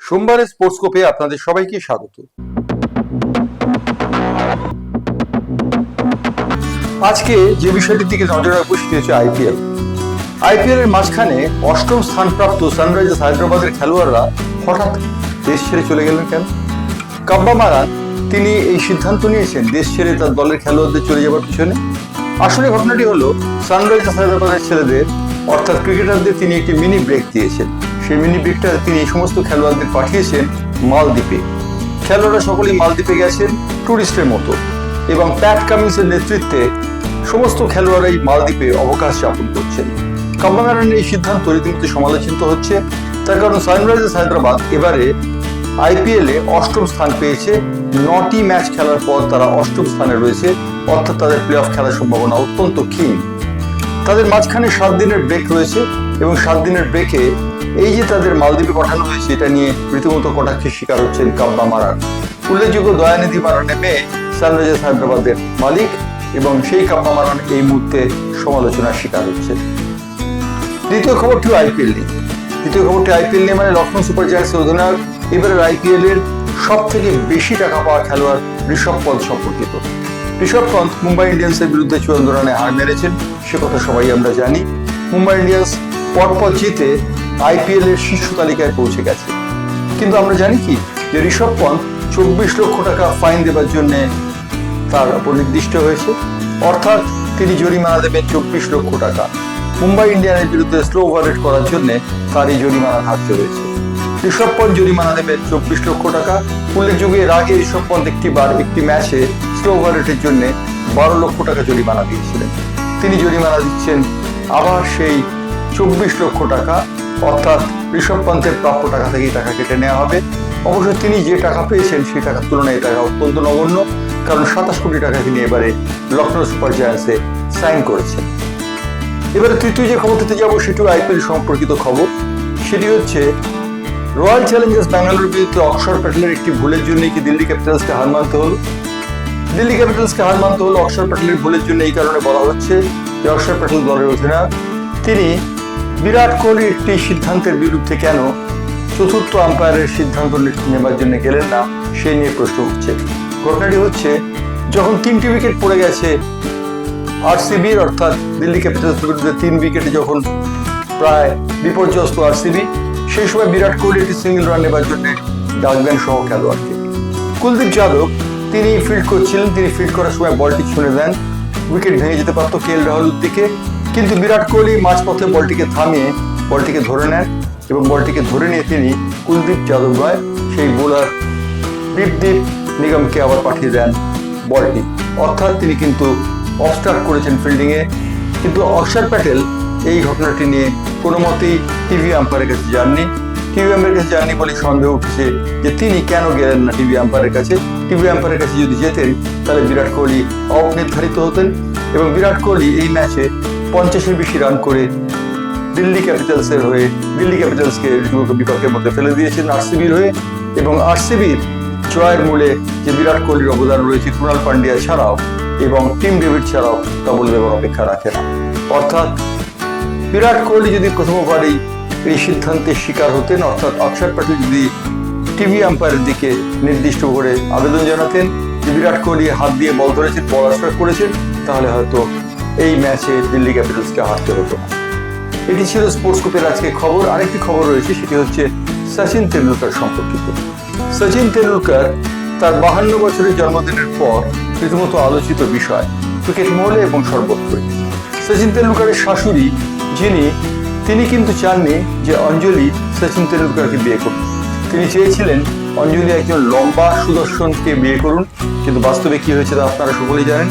সোমবারের স্পোর্টস্কোপে আপনাদের সবাইকে স্বাগত। আজকে যে বিষয়টির দিকে নজর রাখবো সেটি হচ্ছে আইপিএল এর মাঝখানে অষ্টম স্থানপ্রাপ্ত সানরাইজার্স হায়দ্রাবাদের খেলোয়াড়রা হঠাৎ দেশ ছেড়ে চলে গেলেন কেন? কাব্বা মারান তিনি এই সিদ্ধান্ত নিয়েছেন দেশ ছেড়ে তার দলের খেলোয়াড়দের চলে যাওয়ার পিছনে। আসলে ঘটনাটি হলো সানরাইজার্স হায়দ্রাবাদের ছেলেদের অর্থাৎ ক্রিকেটারদের তিনি একটি মিনি ব্রেক দিয়েছেন। সেই মিনি ব্রেকটা তিনি এই সমস্ত খেলোয়াড়দের পাঠিয়েছেন মালদ্বীপে। খেলোয়াড়রা সকলেই মালদ্বীপে গেছেন টুরিস্টের মতো এবং প্যাট কামিন্সের নেতৃত্বে সমস্ত খেলোয়াড়রাই মালদ্বীপে অবকাশ যাপন করছেন। কাব্বা মারানের এই সিদ্ধান্ত রীতিমতো সমালোচিত হচ্ছে, তার কারণ সানরাইজার্স হায়দ্রাবাদ এবারে আইপিএলে অষ্টম স্থান পেয়েছে। 9টি ম্যাচ খেলার পর তারা অষ্টম স্থানে রয়েছে, অর্থাৎ তাদের প্লে অফ খেলার সম্ভাবনা অত্যন্ত ক্ষীণ। তাদের মাঝখানে 7 দিনের ব্রেক রয়েছে এবং 7 দিনের ব্রেকে এই যে তাদের মালদ্বীপে পাঠানো হয়েছে এটা নিয়ে রীতিমতো কটাক্ষের শিকার হচ্ছেন কাব্বা মারান। উল্লেখযোগ্য দয়ানিধি মারানের মেয়ে সানরাইজার্স হায়দ্রাবাদের মালিক এবং সেই কাব্বা মারান এই মুহূর্তে সমালোচনার শিকার হচ্ছে। দ্বিতীয় খবরটি আইপিএল নিয়ে মানে লখনৌ সুপার জায়ান্টসের অধিনায়ক এবারের আইপিএল এর সব থেকে বেশি টাকা পাওয়া খেলোয়াড় ঋষভ পন্থ সম্পর্কিত। ঋষভ পন্থ মুম্বাই ইন্ডিয়ান্সের বিরুদ্ধে 54 রানে হার মেরেছেন, সে কথা সবাই আমরা জানি। মুম্বাই ইন্ডিয়ান্স পরপর জিতে আইপিএল এর শীর্ষ তালিকায় পৌঁছে গেছে, কিন্তু আমরা জানি কি যে ঋষভ পন্থ 24 লক্ষ টাকা ফাইন দেবার জন্য তার উপর নির্দিষ্ট হয়েছে, অর্থাৎ তিনি জরিমানা দেবেন 24 লক্ষ টাকা। মুম্বাই ইন্ডিয়ানের বিরুদ্ধে স্লো ওভাররেট করার জন্য তার এই জরিমানা থাকতে হয়েছে। ঋষভ পন্থ জরিমানা দেবেন 24 লক্ষ টাকা। উল্লেখযোগ্য এর আগে ঋষভ পন্থ একটি ম্যাচে স্লো ওভাররেটের জন্য 12 লক্ষ টাকা জরিমানা দিয়েছিলেন। তিনি জরিমানা দিচ্ছেন আবার সেই 24 লক্ষ টাকা, অর্থাৎ ঋষভ পন্থের প্রাপ্য টাকা থেকেই টাকা কেটে নেওয়া হবে। অবশ্য তিনি যে টাকা পেয়েছেন সেই টাকার তুলনায় এই টাকা অত্যন্ত নগণ্য, কারণ 27 কোটি টাকা তিনি এবারে লখনৌ সুপার জায়ান্টসে সাইন করেছেন। এবারে তৃতীয় যে খবরটিতে যাবো সেটিও আইপিএল সম্পর্কিত খবর। সেটি হচ্ছে রয়্যাল চ্যালেঞ্জার্স ব্যাঙ্গালোরের বিরুদ্ধে অক্ষর প্যাটেলের একটি ভুলের জন্য কি দিল্লি ক্যাপিটালসকে হার মানতে হলো। অক্ষর প্যাটেলের ভুলের জন্য এই কারণে বলা হচ্ছে যে অক্ষর প্যাটেল দলের অধিনায়ক, তিনি বিরাট কোহলির একটি সিদ্ধান্তের বিরুদ্ধে কেন চতুর্থ আম্পায়ারের সিদ্ধান্ত নেবার জন্য গেলেন না সেই নিয়ে প্রশ্ন উঠছে। ঘটনাটি হচ্ছে যখন 3টি উইকেট পড়ে গেছে আরসিবির, অর্থাৎ দিল্লি ক্যাপিটালসের বিরুদ্ধে 3 উইকেটে যখন প্রায় বিপর্যস্ত আরসিবি, সেই সময় বিরাট কোহলি একটি সিঙ্গেল রান নেবার জন্য ডাকবেন সহ খেলোয়াড়কে। কুলদীপ যাদব তিনি ফিল্ড করছিলেন, তিনি ফিল্ড করার সময় বলটি ছুঁড়ে দেন, উইকেট ভেঙে যেতে পারত কেএল রাহুলের দিকে, কিন্তু বিরাট কোহলি মাঝপথে বলটিকে থামিয়ে বলটিকে ধরে নেন এবং বলটিকে ধরে নিয়ে তিনি কুলদীপ যাদব নয় সেই বোলার দীপদীপ নিগমকে আবার পাঠিয়ে দেন বলটি, অর্থাৎ তিনি কিন্তু অবস্ট্রাক্ট করেছেন ফিল্ডিংয়ে। কিন্তু অক্ষর প্যাটেল এই ঘটনাটি নিয়ে কোনো মতেই টিভি আম্পায়ারের কাছে যাননি বলে সন্দেহ উঠেছে যে তিনি কেন গেলেন না টিভি আম্পায়ারের কাছে। টিভি আম্পায়ারের কাছে যদি যেতেন তাহলে বিরাট কোহলি আউট নির্ধারিত হতেন এবং বিরাট কোহলি এই ম্যাচে 50-এর বেশি রান করে দিল্লি ক্যাপিটালসকে বিপক্ষের মধ্যে ফেলে দিয়েছেন আরসিবির হয়ে। এবং আরসিবির জয়ের মূলে যে বিরাট কোহলির অবদান রয়েছে কুণাল পান্ডিয়া ছাড়াও এবং টিম ডেভিড ছাড়াও তা বলে দেওয়ার অপেক্ষা রাখে না। অর্থাৎ বিরাট কোহলি যদি প্রথমবারই এই সিদ্ধান্তের শিকার হতেন, অর্থাৎ অক্ষর প্যাটেল যদি টিভি আম্পায়ারের দিকে নির্দিষ্ট করে আবেদন জানাতেন যে বিরাট কোহলি হাত দিয়ে বল ধরেছেন, বল আশ্রয় করেছেন, তাহলে হয়তো এই ম্যাচে দিল্লি ক্যাপিটালসকে হারতে হতো না। এটি ছিল স্পোর্টস্কোপের আজকে খবর। আরেকটি খবর রয়েছে, সেটি হচ্ছে সচিন তেন্ডুলকার সম্পর্কিত। সচিন তেন্ডুলকার তার 52 বছরের জন্মদিনের পর রীতিমতো আলোচিত বিষয় ক্রিকেট মহলে এবং সর্বত্রই। সচিন তেন্ডুলকারের শাশুড়ি তিনি কিন্তু চাননি যে অঞ্জলি সচিন তেন্ডুলকারকে বিয়ে করুন। তিনি চেয়েছিলেন অঞ্জলি একজন লম্বা সুদর্শনকে বিয়ে করুন, কিন্তু বাস্তবে কি হয়েছে তা আপনারা সকলেই জানেন।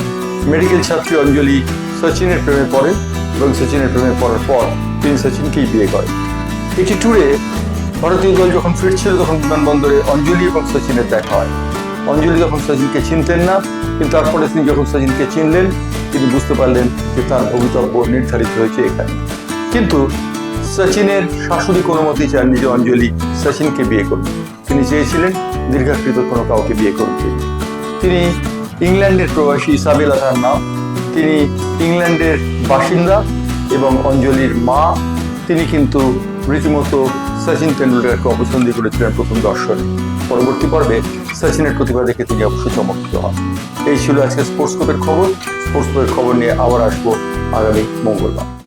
মেডিকেল ছাত্রী অঞ্জলি সচিনের প্রেমে পড়েন এবং সচিনের প্রেমে পড়ার পর তিনি সচিনকেই বিয়ে করেন। একটি ট্যুরে ভারতীয় দল যখন ফিরছিল তখন বিমানবন্দরে অঞ্জলি এবং সচিনের দেখা হয়। অঞ্জলি তখন সচিনকে চিনতেন না, কিন্তু তারপরে তিনি যখন সচিনকে চিনলেন তিনি বুঝতে পারলেন যে তার ভবিতব্য নির্ধারিত হয়েছে এখানে। কিন্তু সচিনের শাশুড়ি কোনো মতেই চাননি যে অঞ্জলি সচিনকে বিয়ে করবেন। তিনি চেয়েছিলেন দীর্ঘাকৃত কোনো কাউকে বিয়ে করতে। তিনি ইংল্যান্ডের প্রবাসী, ইসাবেলা তার নাম, তিনি ইংল্যান্ডের বাসিন্দা এবং অঞ্জলির মা। তিনি কিন্তু রীতিমতো সচিন তেন্ডুলকারকে অপছন্দ করেছিলেন প্রথম দর্শনে। পরবর্তী পর্বে সচিনের প্রতিভা দেখে তিনি অবশ্যই চমকিত হন। এই ছিল আজকে স্পোর্টস স্কোপের খবর। স্পোর্টস স্কোপের খবর নিয়ে আবার আসবো আগামী মঙ্গলবার।